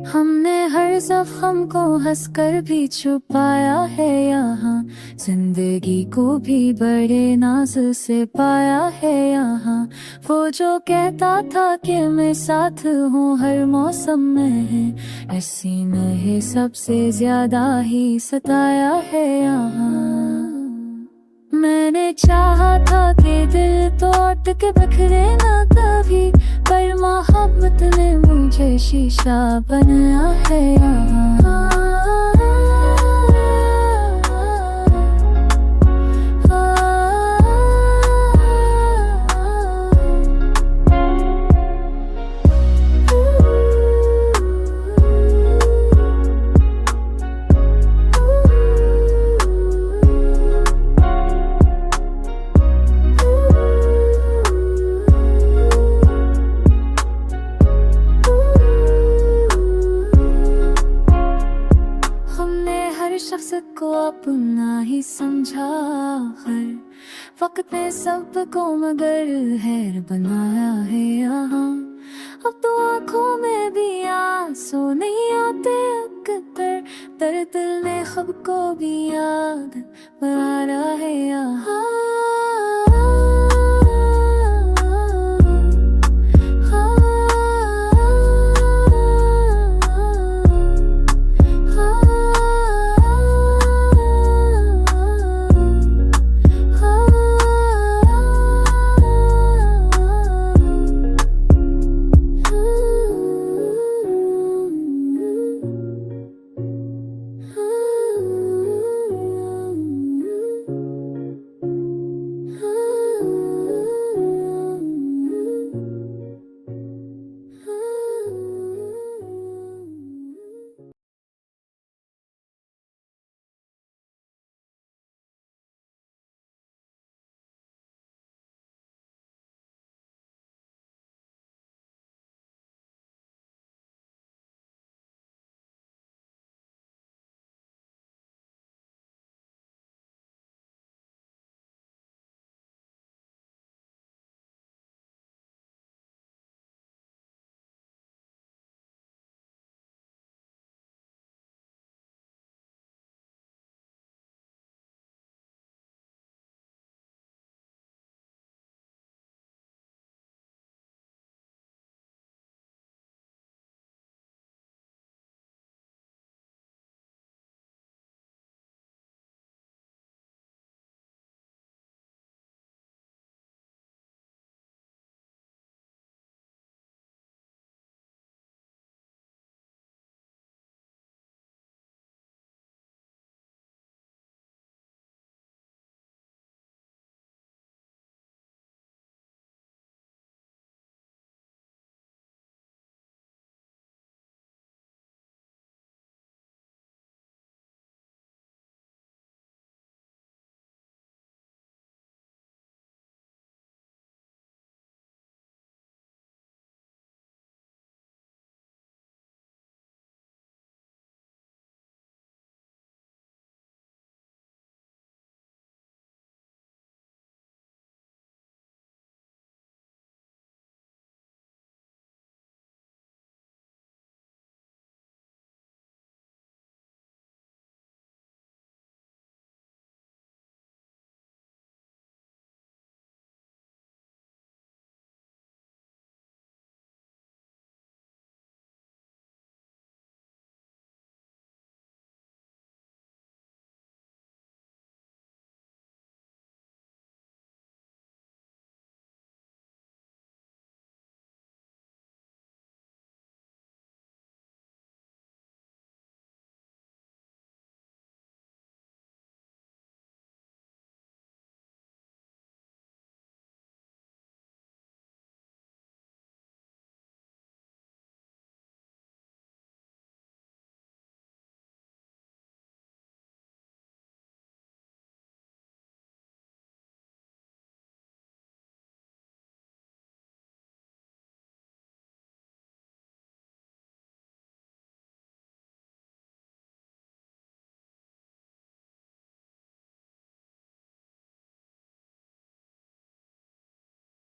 हमने हर जख्म को हंसकर भी छुपाया है यहाँ, जिंदगी को भी बड़े नाज से पाया है यहाँ। वो जो कहता था कि मैं साथ हूँ हर मौसम में है, ऐसी ने सबसे ज्यादा ही सताया है यहाँ। मैंने चाहा था कि दिल तो अटक बिखरे ना कभी, पर मोहब्बत ने मुझे शीशा बनाया है यहाँ। शख्स को अपना ही समझा, हर वक्त में सबको मगर हैर बना